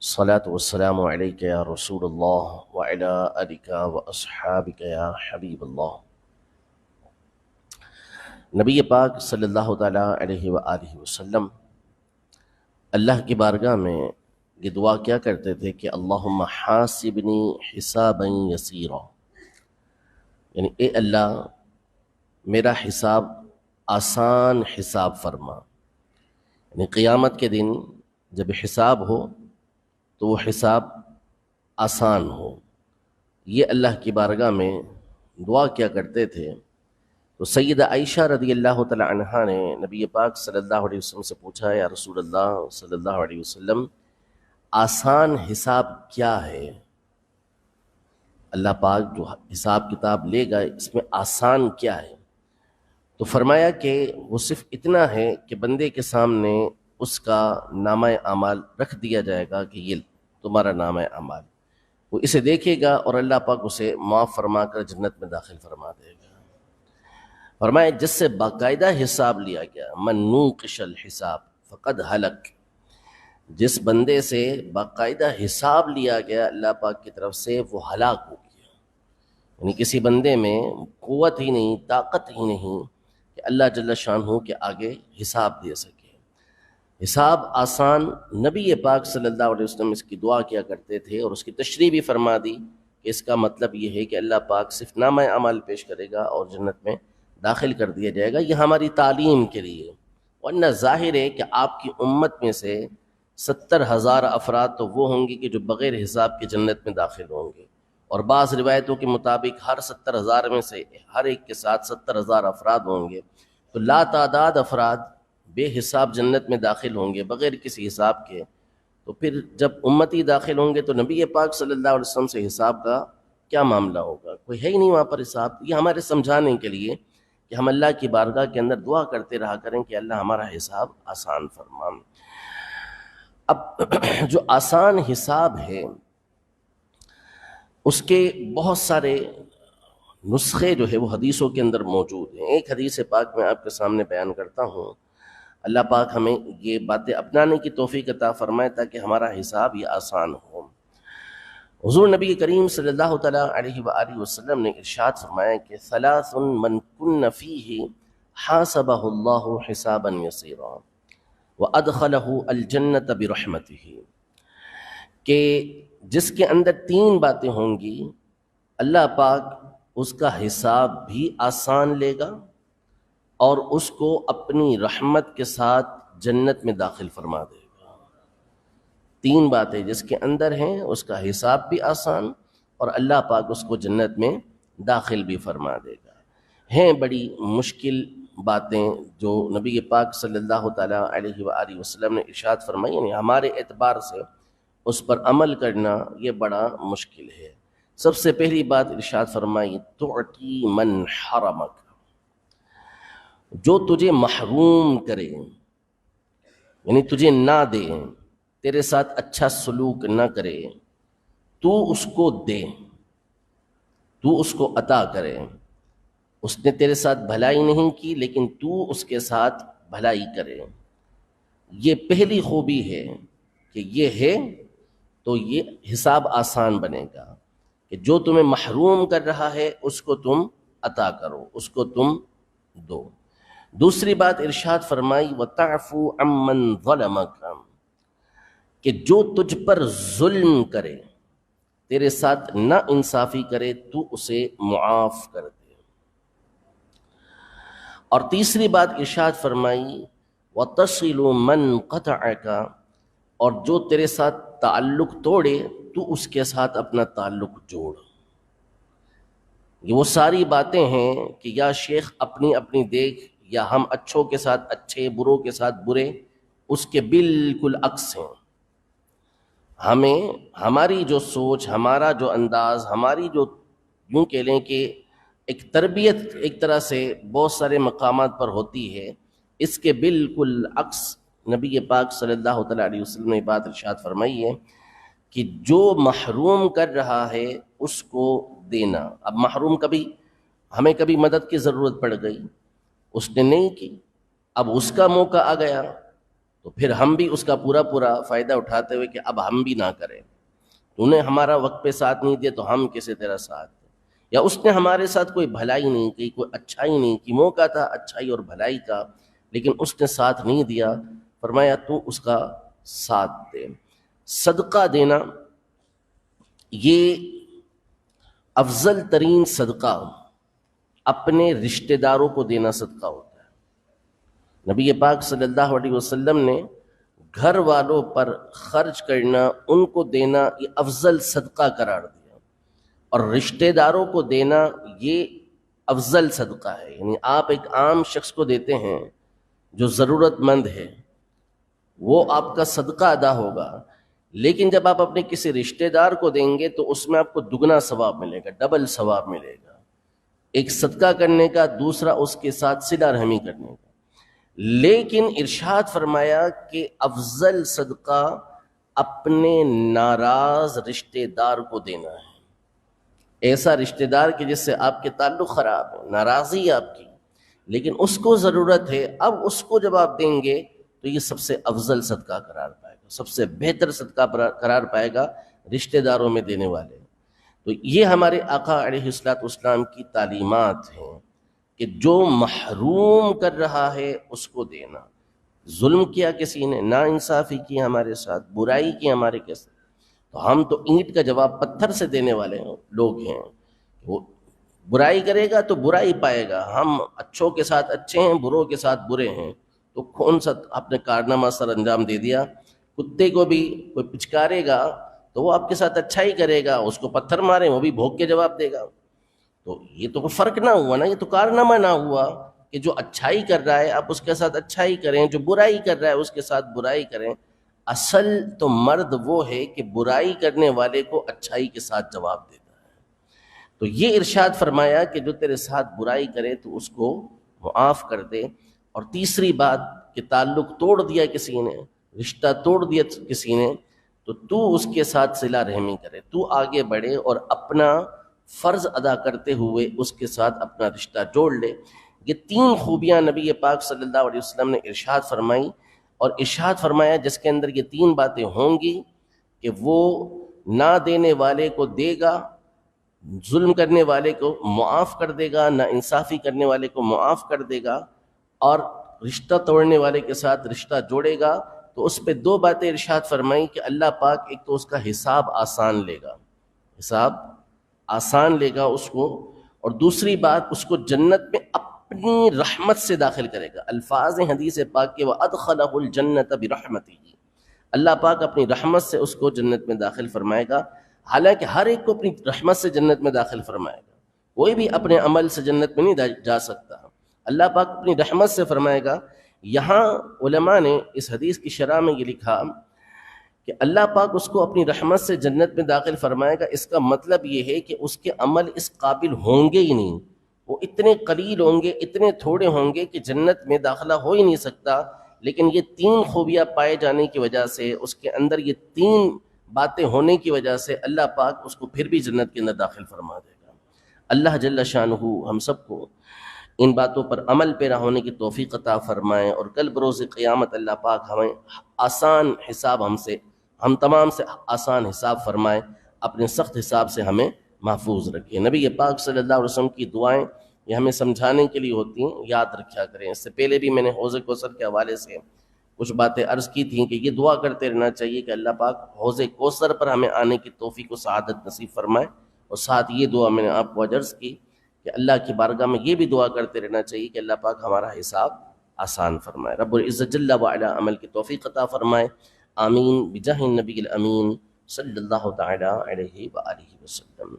الصلاة والسلام عليك يا رسول الله وعلى آلك وأصحابك يا حبیب اللہ۔ نبی پاک صلی اللہ تعالیٰ علیہ وآلہ وسلم اللہ کی بارگاہ میں یہ دعا کیا کرتے تھے کہ اللہم حاسبنی حسابا یسیرا، یعنی اے اللہ میرا حساب آسان حساب فرما، یعنی قیامت کے دن جب حساب ہو تو وہ حساب آسان ہو۔ یہ اللہ کی بارگاہ میں دعا کیا کرتے تھے۔ تو سیدہ عائشہ رضی اللہ تعالی عنہا نے نبی پاک صلی اللہ علیہ وسلم سے پوچھا، یا رسول اللہ صلی اللہ علیہ وسلم آسان حساب کیا ہے؟ اللہ پاک جو حساب کتاب لے گا اس میں آسان کیا ہے؟ تو فرمایا کہ وہ صرف اتنا ہے کہ بندے کے سامنے اس کا نامہ اعمال رکھ دیا جائے گا کہ یہ تمہارا نامہ اعمال، وہ اسے دیکھے گا اور اللہ پاک اسے معاف فرما کر جنت میں داخل فرما دے گا۔ فرمایا جس سے باقاعدہ حساب لیا گیا، من نوقش الحساب فقد ہلک، جس بندے سے باقاعدہ حساب لیا گیا اللہ پاک کی طرف سے وہ ہلاک ہو گیا۔ یعنی کسی بندے میں قوت ہی نہیں، طاقت ہی نہیں کہ اللہ جل شانہ کے آگے حساب دے سکے۔ حساب آسان، نبی پاک صلی اللہ علیہ وسلم اس کی دعا کیا کرتے تھے اور اس کی تشریح بھی فرما دی کہ اس کا مطلب یہ ہے کہ اللہ پاک صرف نامہ اعمال پیش کرے گا اور جنت میں داخل کر دیا جائے گا۔ یہ ہماری تعلیم کے لیے، ورنہ ظاہر ہے کہ آپ کی امت میں سے 70,000 افراد تو وہ ہوں گے کہ جو بغیر حساب کے جنت میں داخل ہوں گے، اور بعض روایتوں کے مطابق ہر 70,000 میں سے ہر ایک کے ساتھ 70,000 افراد ہوں گے، تو لا تعداد افراد بے حساب جنت میں داخل ہوں گے بغیر کسی حساب کے۔ تو پھر جب امتی داخل ہوں گے تو نبی پاک صلی اللہ علیہ وسلم سے حساب کا کیا معاملہ ہوگا؟ کوئی ہے ہی نہیں وہاں پر حساب۔ یہ ہمارے سمجھانے کے لیے کہ ہم اللہ کی بارگاہ کے اندر دعا کرتے رہا کریں کہ اللہ ہمارا حساب آسان فرما۔ اب جو آسان حساب ہے اس کے بہت سارے نسخے جو ہے وہ حدیثوں کے اندر موجود ہیں۔ ایک حدیث پاک میں آپ کے سامنے بیان کرتا ہوں۔ اللہ پاک ہمیں یہ باتیں اپنانے کی توفیق عطا فرمائے تاکہ ہمارا حساب یہ آسان ہو۔ حضور نبی کریم صلی اللہ تعالیٰ علیہ وآلہ وسلم نے ارشاد فرمایا کہ ثلاث من کن فیہ حاسبہ اللہ حسابا یسیرا وادخلہ الجنۃ برحمتہ، کہ جس کے اندر 3 باتیں ہوں گی اللہ پاک اس کا حساب بھی آسان لے گا اور اس کو اپنی رحمت کے ساتھ جنت میں داخل فرما دے گا۔ 3 باتیں جس کے اندر ہیں اس کا حساب بھی آسان اور اللہ پاک اس کو جنت میں داخل بھی فرما دے گا۔ ہیں بڑی مشکل باتیں جو نبی پاک صلی اللہ تعالیٰ علیہ وآلہ وسلم نے ارشاد فرمائی، یعنی ہمارے اعتبار سے اس پر عمل کرنا یہ بڑا مشکل ہے۔ سب سے پہلی بات ارشاد فرمائی تعطی من حرمک، جو تجھے محروم کرے، یعنی تجھے نہ دے، تیرے ساتھ اچھا سلوک نہ کرے، تو اس کو دے، تو اس کو عطا کرے۔ اس نے تیرے ساتھ بھلائی نہیں کی لیکن تو اس کے ساتھ بھلائی کرے۔ یہ پہلی خوبی ہے کہ یہ ہے تو یہ حساب آسان بنے گا کہ جو تمہیں محروم کر رہا ہے اس کو تم عطا کرو، اس کو تم دو۔ دوسری بات ارشاد فرمائی وَتَعْفُو عَمَّنْ ظَلَمَكَ، کہ جو تجھ پر ظلم کرے، تیرے ساتھ نا انصافی کرے، تو اسے معاف کر دے۔ اور تیسری بات ارشاد فرمائی وَتَصِلُ مَنْ قَطَعَكَ، اور جو تیرے ساتھ تعلق توڑے تو اس کے ساتھ اپنا تعلق جوڑ۔ یہ وہ ساری باتیں ہیں کہ یا شیخ اپنی اپنی دیکھ، یا ہم اچھوں کے ساتھ اچھے، بروں کے ساتھ برے، اس کے بالکل عکس ہیں۔ ہمیں ہماری جو سوچ، ہمارا جو انداز، ہماری جو یوں کہہ لیں کہ ایک تربیت ایک طرح سے بہت سارے مقامات پر ہوتی ہے، اس کے بالکل عکس نبی پاک صلی اللہ تعالیٰ علیہ وسلم نے بات ارشاد فرمائی ہے کہ جو محروم کر رہا ہے اس کو دینا۔ اب محروم ہمیں کبھی مدد کی ضرورت پڑ گئی، اس نے نہیں کی، اب اس کا موقع آ گیا تو پھر ہم بھی اس کا پورا پورا فائدہ اٹھاتے ہوئے کہ اب ہم بھی نہ کریں، تو نے ہمارا وقت پہ ساتھ نہیں دیا تو ہم کیسے تیرا ساتھ دیں، یا اس نے ہمارے ساتھ کوئی بھلائی نہیں کی، کوئی اچھائی نہیں کی، موقع تھا اچھائی اور بھلائی کا لیکن اس نے ساتھ نہیں دیا، فرمایا تو اس کا ساتھ دے۔ صدقہ دینا یہ افضل ترین صدقہ اپنے رشتہ داروں کو دینا صدقہ ہوتا ہے۔ نبی پاک صلی اللہ علیہ وسلم نے گھر والوں پر خرچ کرنا، ان کو دینا، یہ افضل صدقہ قرار دیا، اور رشتہ داروں کو دینا یہ افضل صدقہ ہے۔ یعنی آپ ایک عام شخص کو دیتے ہیں جو ضرورت مند ہے، وہ آپ کا صدقہ ادا ہوگا، لیکن جب آپ اپنے کسی رشتہ دار کو دیں گے تو اس میں آپ کو دگنا ثواب ملے گا، ڈبل ثواب ملے گا، ایک صدقہ کرنے کا، دوسرا اس کے ساتھ صلہ رحمی کرنے کا۔ لیکن ارشاد فرمایا کہ افضل صدقہ اپنے ناراض رشتہ دار کو دینا ہے۔ ایسا رشتہ دار کہ جس سے آپ کے تعلق خراب ہے، ناراضی ہے آپ کی، لیکن اس کو ضرورت ہے، اب اس کو جب آپ دیں گے تو یہ سب سے افضل صدقہ قرار پائے گا، سب سے بہتر صدقہ قرار پائے گا رشتہ داروں میں دینے والے۔ تو یہ ہمارے آقا علیہ الصلوۃ والسلام کی تعلیمات ہیں کہ جو محروم کر رہا ہے اس کو دینا۔ ظلم کیا کسی نے، ناانصافی کی ہمارے ساتھ، برائی کی ہمارے کے ساتھ، تو ہم تو اینٹ کا جواب پتھر سے دینے والے لوگ ہیں۔ وہ برائی کرے گا تو برائی پائے گا، ہم اچھوں کے ساتھ اچھے ہیں، بروں کے ساتھ برے ہیں، تو کون سا اپنے کارنامہ سر انجام دے دیا۔ کتے کو بھی کوئی پچکارے گا تو وہ آپ کے ساتھ اچھائی کرے گا، اس کو پتھر مارے وہ بھی بھونک کے جواب دے گا۔ تو یہ تو کوئی فرق نہ ہوا نا، یہ تو کارنامہ نہ ہوا کہ جو اچھائی کر رہا ہے آپ اس کے ساتھ اچھائی کریں، جو برائی کر رہا ہے اس کے ساتھ برائی کریں۔ اصل تو مرد وہ ہے کہ برائی کرنے والے کو اچھائی کے ساتھ جواب دیتا ہے۔ تو یہ ارشاد فرمایا کہ جو تیرے ساتھ برائی کرے تو اس کو معاف کر دے۔ اور تیسری بات کہ تعلق توڑ دیا کسی نے، رشتہ توڑ دیا کسی نے، تو اس کے ساتھ صلہ رحمی کرے، تو آگے بڑھے اور اپنا فرض ادا کرتے ہوئے اس کے ساتھ اپنا رشتہ جوڑ لے۔ یہ تین خوبیاں نبی پاک صلی اللہ علیہ وسلم نے ارشاد فرمائی، اور ارشاد فرمایا جس کے اندر یہ تین باتیں ہوں گی کہ وہ نہ دینے والے کو دے گا، ظلم کرنے والے کو معاف کر دے گا، نا انصافی کرنے والے کو معاف کر دے گا، اور رشتہ توڑنے والے کے ساتھ رشتہ جوڑے گا۔ تو اس پہ دو باتیں ارشاد فرمائی کہ اللہ پاک ایک تو اس کا حساب آسان لے گا، حساب آسان لے گا اس کو، اور دوسری بات اس کو جنت میں اپنی رحمت سے داخل کرے گا۔ الفاظ حدیث پاک کے وَأَدْخَلَهُ الْجَنَّةَ بِرَحْمَتِهِ، اللہ پاک اپنی رحمت سے اس کو جنت میں داخل فرمائے گا۔ حالانکہ ہر ایک کو اپنی رحمت سے جنت میں داخل فرمائے گا، کوئی بھی اپنے عمل سے جنت میں نہیں جا سکتا، اللہ پاک اپنی رحمت سے فرمائے گا۔ یہاں علماء نے اس حدیث کی شرح میں یہ لکھا کہ اللہ پاک اس کو اپنی رحمت سے جنت میں داخل فرمائے گا، اس کا مطلب یہ ہے کہ اس کے عمل اس قابل ہوں گے ہی نہیں، وہ اتنے قلیل ہوں گے، اتنے تھوڑے ہوں گے کہ جنت میں داخلہ ہو ہی نہیں سکتا، لیکن یہ تین خوبیاں پائے جانے کی وجہ سے، اس کے اندر یہ تین باتیں ہونے کی وجہ سے اللہ پاک اس کو پھر بھی جنت کے اندر داخل فرما دے گا۔ اللہ جل شانہ ہم سب کو ان باتوں پر عمل پیرا ہونے کی توفیق عطا فرمائے، اور کل بروز قیامت اللہ پاک ہمیں آسان حساب ہم تمام سے آسان حساب فرمائے، اپنے سخت حساب سے ہمیں محفوظ رکھے۔ نبی پاک صلی اللہ علیہ وسلم کی دعائیں یہ ہمیں سمجھانے کے لیے ہوتی ہیں، یاد رکھا کریں۔ اس سے پہلے بھی میں نے حوض کوثر کے حوالے سے کچھ باتیں عرض کی تھیں کہ یہ دعا کرتے رہنا چاہیے کہ اللہ پاک حوض کوثر پر ہمیں آنے کی توفیق و سعادت نصیب فرمائے، اور ساتھ یہ دعا میں نے آپ کو عرض کی کہ اللہ کی بارگاہ میں یہ بھی دعا کرتے رہنا چاہیے کہ اللہ پاک ہمارا حساب آسان فرمائے، رب العزت جل وعلا عمل کی توفیق عطا فرمائے۔ آمین بجاہ النبی الامین صلی اللہ تعالی علیہ وآلہ وسلم۔